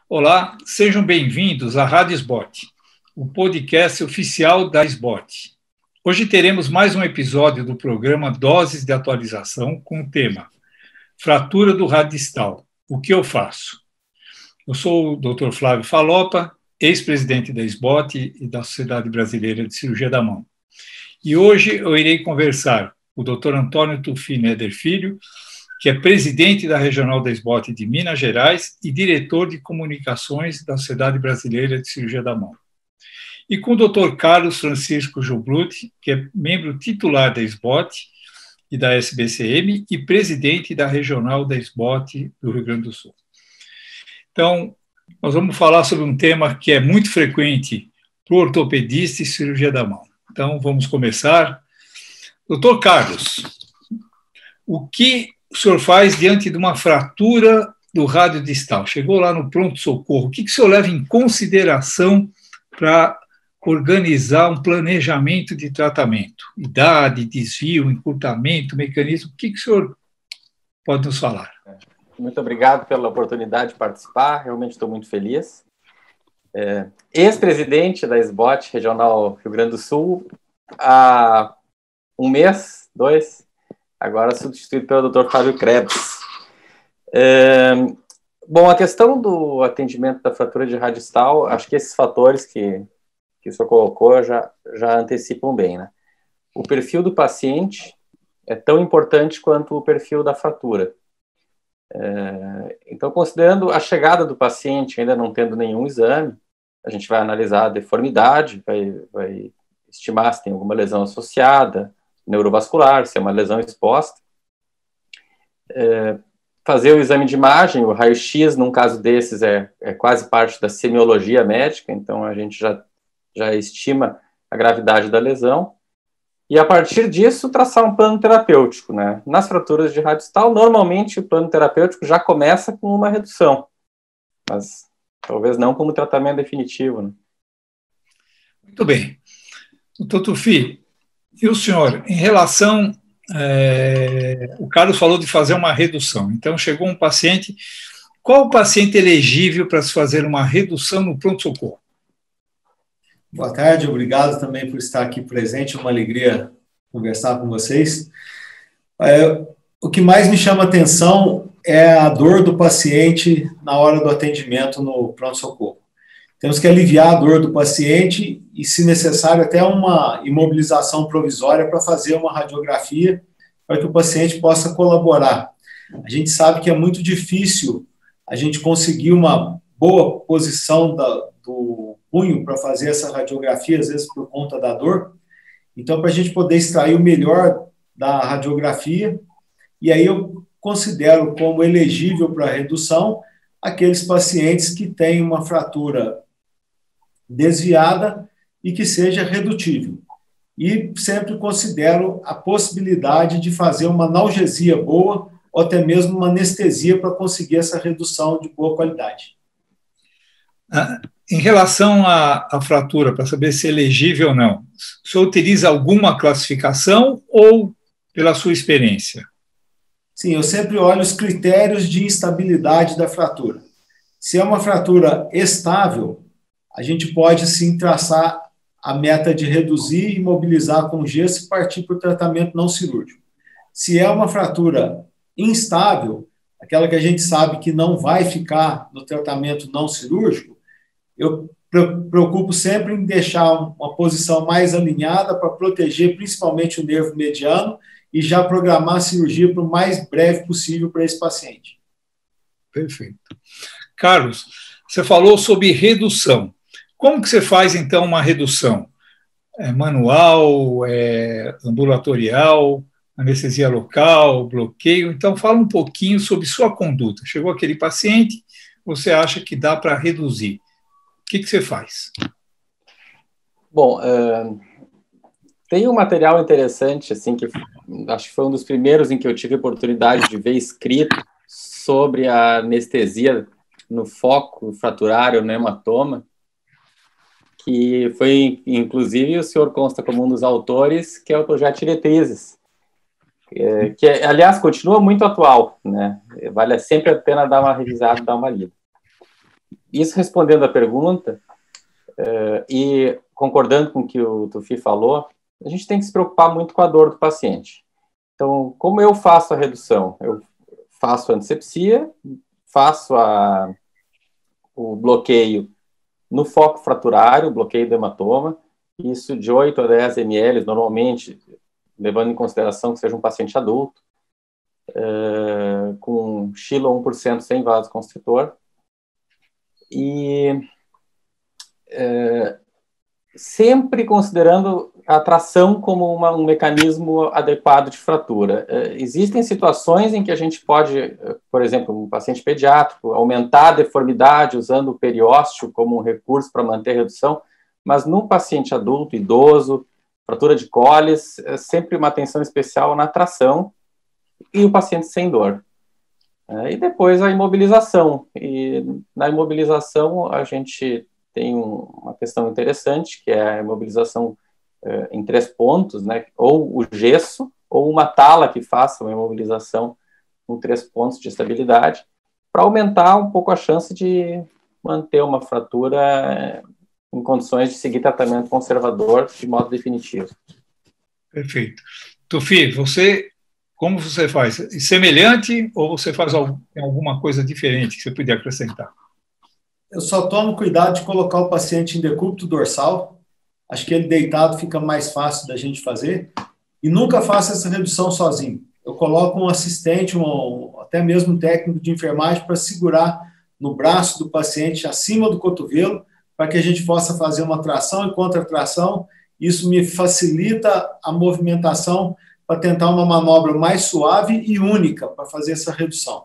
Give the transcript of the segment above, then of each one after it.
Olá, sejam bem-vindos à Rádio SBOT, o podcast oficial da SBOT. Hoje teremos mais um episódio do programa Doses de Atualização com o tema Fratura do Rádio distal, o que eu faço? Eu sou o Dr. Flávio Falopa, ex-presidente da SBOT e da Sociedade Brasileira de Cirurgia da Mão. E hoje eu irei conversar com o Dr. Antônio Tufi Neder Filho, que é presidente da Regional da SBOT de Minas Gerais e diretor de comunicações da Sociedade Brasileira de Cirurgia da Mão. E com o Dr. Carlos Francisco Joblut, que é membro titular da SBOT e da SBCM e presidente da Regional da SBOT do Rio Grande do Sul. Então, nós vamos falar sobre um tema que é muito frequente para o ortopedista e cirurgia da mão. Então, vamos começar. Dr. Carlos, o que o senhor faz diante de uma fratura do rádio distal? Chegou lá no pronto-socorro, o que o senhor leva em consideração para organizar um planejamento de tratamento? Idade, desvio, encurtamento, mecanismo, o que o senhor pode nos falar? Muito obrigado pela oportunidade de participar, realmente estou muito feliz. Ex-presidente da SBOT Regional Rio Grande do Sul, há um mês, dois, agora substituído pelo Dr. Fábio Krebs. Bom, a questão do atendimento da fratura de rádio distal, acho que esses fatores que o senhor colocou já antecipam bem, né? O perfil do paciente é tão importante quanto o perfil da fratura. Então, considerando a chegada do paciente, ainda não tendo nenhum exame, a gente vai analisar a deformidade, vai estimar se tem alguma lesão associada, neurovascular, se é uma lesão exposta. Fazer o exame de imagem, o raio-x, num caso desses, é quase parte da semiologia médica, então a gente já estima a gravidade da lesão. E, a partir disso, traçar um plano terapêutico, né? Nas fraturas de rádio distal, normalmente o plano terapêutico já começa com uma redução, mas talvez não como tratamento definitivo, né? Muito bem. Doutor Tufi, e o senhor, em relação... o Carlos falou de fazer uma redução. Então, chegou um paciente. Qual o paciente elegível para se fazer uma redução no pronto-socorro? Boa tarde, obrigado também por estar aqui presente, é uma alegria conversar com vocês. O que mais me chama a atenção é a dor do paciente na hora do atendimento no pronto-socorro. Temos que aliviar a dor do paciente e, se necessário, até uma imobilização provisória para fazer uma radiografia para que o paciente possa colaborar. A gente sabe que é muito difícil a gente conseguir uma boa posição do punho para fazer essa radiografia, às vezes por conta da dor. Então, para a gente poder extrair o melhor da radiografia, e aí eu considero como elegível para redução aqueles pacientes que têm uma fratura desviada e que seja redutível. E sempre considero a possibilidade de fazer uma analgesia boa ou até mesmo uma anestesia para conseguir essa redução de boa qualidade. Em relação à fratura, para saber se é elegível ou não, o senhor utiliza alguma classificação ou pela sua experiência? Sim, eu sempre olho os critérios de instabilidade da fratura. Se é uma fratura estável, a gente pode sim traçar a meta de reduzir e imobilizar com gesso e partir para o tratamento não cirúrgico. Se é uma fratura instável, aquela que a gente sabe que não vai ficar no tratamento não cirúrgico, eu preocupo sempre em deixar uma posição mais alinhada para proteger principalmente o nervo mediano e já programar a cirurgia para o mais breve possível para esse paciente. Perfeito. Carlos, você falou sobre redução. Como que você faz, então, uma redução? Manual, ambulatorial, anestesia local, bloqueio? Então, fala um pouquinho sobre sua conduta. Chegou aquele paciente, você acha que dá para reduzir. O que você faz? Bom, tem um material interessante, assim, que acho que foi um dos primeiros em que eu tive a oportunidade de ver escrito sobre a anestesia no foco fraturário, no hematoma, que foi, inclusive, o senhor consta como um dos autores, que é o projeto Diretrizes, que, aliás, continua muito atual, né? Vale sempre a pena dar uma revisada, dar uma lida. isso respondendo a pergunta, e concordando com o que o Tufi falou, a gente tem que se preocupar muito com a dor do paciente. Então, como eu faço a redução? Eu faço a antisepsia, faço o bloqueio no foco fraturário, bloqueio do hematoma, isso de 8 a 10 ml, normalmente, levando em consideração que seja um paciente adulto, com Xilo 1% sem vasoconstritor, e sempre considerando a tração como um mecanismo adequado de fratura. Existem situações em que a gente pode, por exemplo, um paciente pediátrico, aumentar a deformidade usando o periósteo como um recurso para manter a redução, mas no paciente adulto, idoso, fratura de Colles, sempre uma atenção especial na tração e o paciente sem dor. E depois a imobilização. E na imobilização a gente tem uma questão interessante, que é a imobilização em 3 pontos, né? Ou o gesso, ou uma tala que faça uma imobilização com 3 pontos de estabilidade, para aumentar um pouco a chance de manter uma fratura em condições de seguir tratamento conservador de modo definitivo. Perfeito. Tufi, como você faz? Semelhante ou você faz alguma coisa diferente que você podia acrescentar? Eu só tomo cuidado de colocar o paciente em decúbito dorsal. Acho que ele deitado fica mais fácil da gente fazer. E nunca faço essa redução sozinho. Eu coloco um assistente, até mesmo um técnico de enfermagem para segurar no braço do paciente acima do cotovelo, para que a gente possa fazer uma tração e contratração. Isso me facilita a movimentação para tentar uma manobra mais suave e única para fazer essa redução.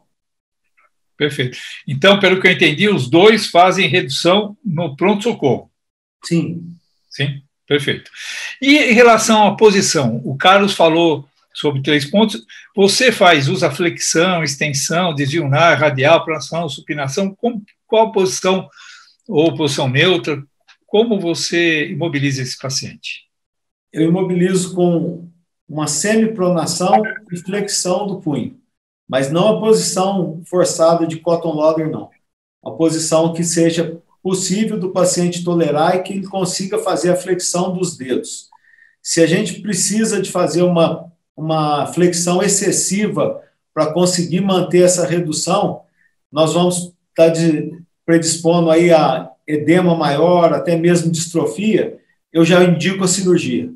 Perfeito. Então, pelo que eu entendi, os dois fazem redução no pronto-socorro. Sim. Sim, perfeito. E em relação à posição, o Carlos falou sobre 3 pontos. Você usa flexão, extensão, desvio unar, radial, pronação, supinação. Qual posição ou posição neutra? Como você imobiliza esse paciente? Eu imobilizo com uma semipronação e flexão do punho. Mas não a posição forçada de cotton lodder, não. A posição que seja possível do paciente tolerar e que ele consiga fazer a flexão dos dedos. Se a gente precisa de fazer uma flexão excessiva para conseguir manter essa redução, nós vamos estar predispondo aí a edema maior, até mesmo distrofia, eu já indico a cirurgia.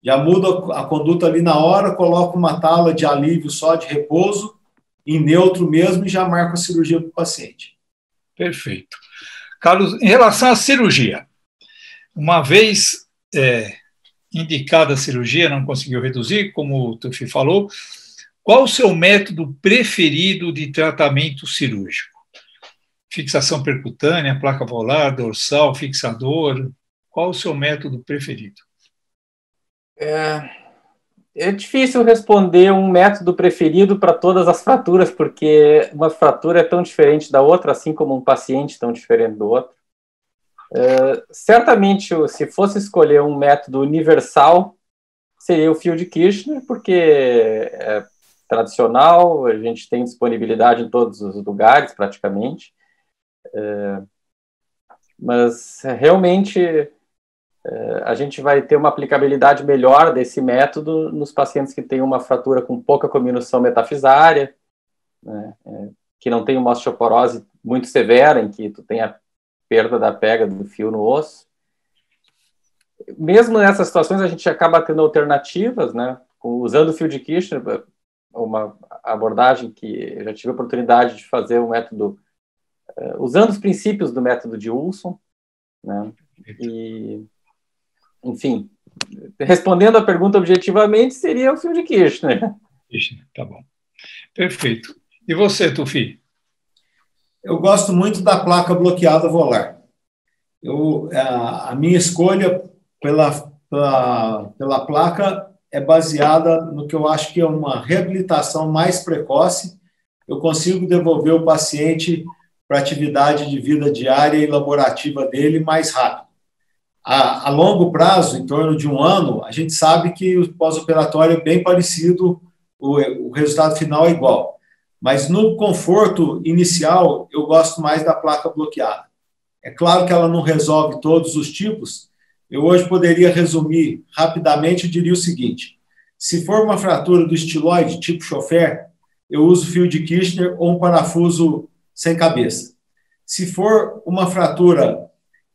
Já mudo a conduta ali na hora, coloco uma tala de alívio só de repouso, em neutro mesmo, e já marco a cirurgia para o paciente. Perfeito. Carlos, em relação à cirurgia, uma vez indicada a cirurgia, não conseguiu reduzir, como o Tufi falou, qual o seu método preferido de tratamento cirúrgico? Fixação percutânea, placa volar, dorsal, fixador? Qual o seu método preferido? É difícil responder um método preferido para todas as fraturas, porque uma fratura é tão diferente da outra, assim como um paciente tão diferente do outro. Certamente, se fosse escolher um método universal, seria o fio de Kirchner, porque é tradicional, a gente tem disponibilidade em todos os lugares, praticamente. Mas, realmente, a gente vai ter uma aplicabilidade melhor desse método nos pacientes que têm uma fratura com pouca cominução metafisária, né, que não tem uma osteoporose muito severa, em que tu tem a perda da pega do fio no osso. Mesmo nessas situações, a gente acaba tendo alternativas, né, usando o fio de Kirchner, uma abordagem que eu já tive a oportunidade de fazer um método, usando os princípios do método de Wilson, né, e, enfim, respondendo a pergunta objetivamente, seria o fio de Kirchner. Kirchner, tá bom. Perfeito. E você, Tufi? Eu gosto muito da placa bloqueada volar. A minha escolha pela placa é baseada no que eu acho que é uma reabilitação mais precoce. Eu consigo devolver o paciente para a atividade de vida diária e laborativa dele mais rápido. A longo prazo, em torno de 1 ano, a gente sabe que o pós-operatório é bem parecido, o resultado final é igual. Mas no conforto inicial, eu gosto mais da placa bloqueada. É claro que ela não resolve todos os tipos. Eu hoje poderia resumir rapidamente e diria o seguinte: se for uma fratura do estiloide tipo chofer, eu uso fio de Kirchner ou um parafuso sem cabeça. Se for uma fratura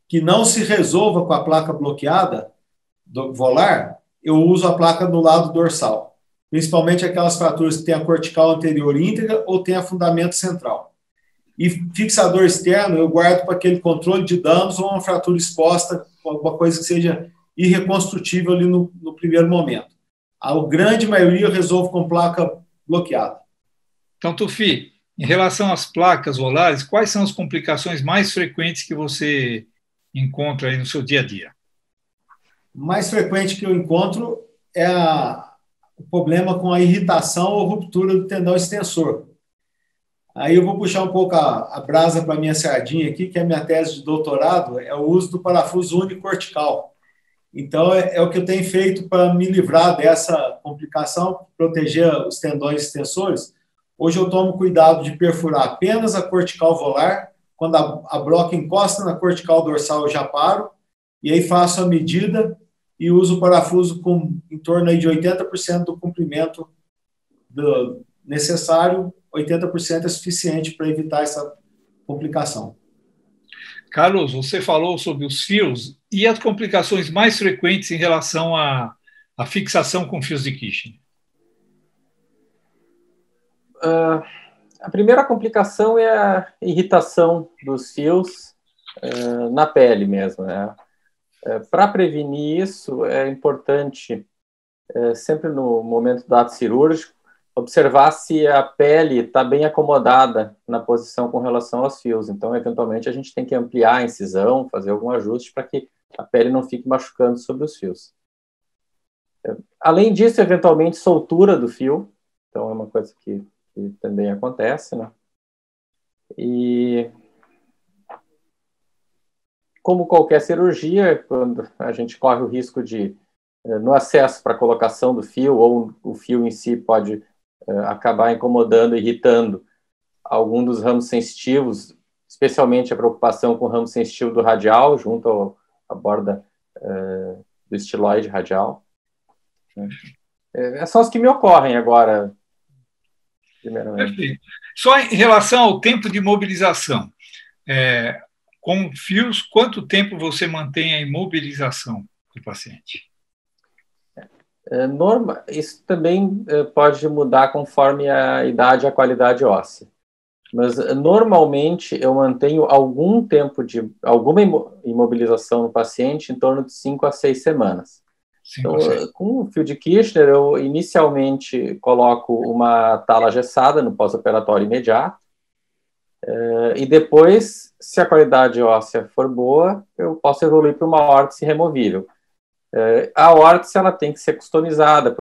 que não se resolva com a placa bloqueada volar, eu uso a placa no lado dorsal, principalmente aquelas fraturas que têm a cortical anterior íntegra ou têm a fundamento central. E fixador externo eu guardo para aquele controle de danos ou uma fratura exposta, alguma coisa que seja irreconstrutível ali no primeiro momento. A grande maioria eu resolvo com placa bloqueada. Então, Tufi, em relação às placas volares, quais são as complicações mais frequentes que você encontra aí no seu dia a dia? O mais frequente que eu encontro é o problema com a irritação ou ruptura do tendão extensor. Aí eu vou puxar um pouco a brasa para a minha sardinha aqui, que é a minha tese de doutorado, é o uso do parafuso unicortical. Então, é o que eu tenho feito para me livrar dessa complicação, proteger os tendões extensores. Hoje eu tomo cuidado de perfurar apenas a cortical volar. Quando a broca encosta na cortical dorsal, eu já paro. E aí faço a medida e uso o parafuso com em torno aí de 80% do comprimento necessário. 80% é suficiente para evitar essa complicação. Carlos, você falou sobre os fios e as complicações mais frequentes em relação à fixação com fios de Kirchner. A primeira complicação é a irritação dos fios na pele mesmo, né? Para prevenir isso, é importante, sempre no momento do ato cirúrgico, observar se a pele está bem acomodada na posição com relação aos fios. Então, eventualmente, a gente tem que ampliar a incisão, fazer algum ajuste para que a pele não fique machucando sobre os fios. Além disso, eventualmente, soltura do fio. Então, é uma coisa que também acontece, né? E, como qualquer cirurgia, quando a gente corre o risco de, no acesso para a colocação do fio, ou o fio em si pode acabar incomodando, irritando algum dos ramos sensitivos, especialmente a preocupação com o ramo sensitivo do radial, junto à borda do estiloide radial. São os que me ocorrem agora, primeiramente. Perfeito. Só em relação ao tempo de imobilização, com fios, quanto tempo você mantém a imobilização do paciente? Isso também pode mudar conforme a idade e a qualidade óssea. Mas, normalmente, eu mantenho algum tempo alguma imobilização no paciente em torno de 5 a 6 semanas. Então, com o fio de Kirchner, eu inicialmente coloco uma tala gessada no pós-operatório imediato, e depois, se a qualidade óssea for boa, eu posso evoluir para uma órtese removível. A órtese ela tem que ser customizada,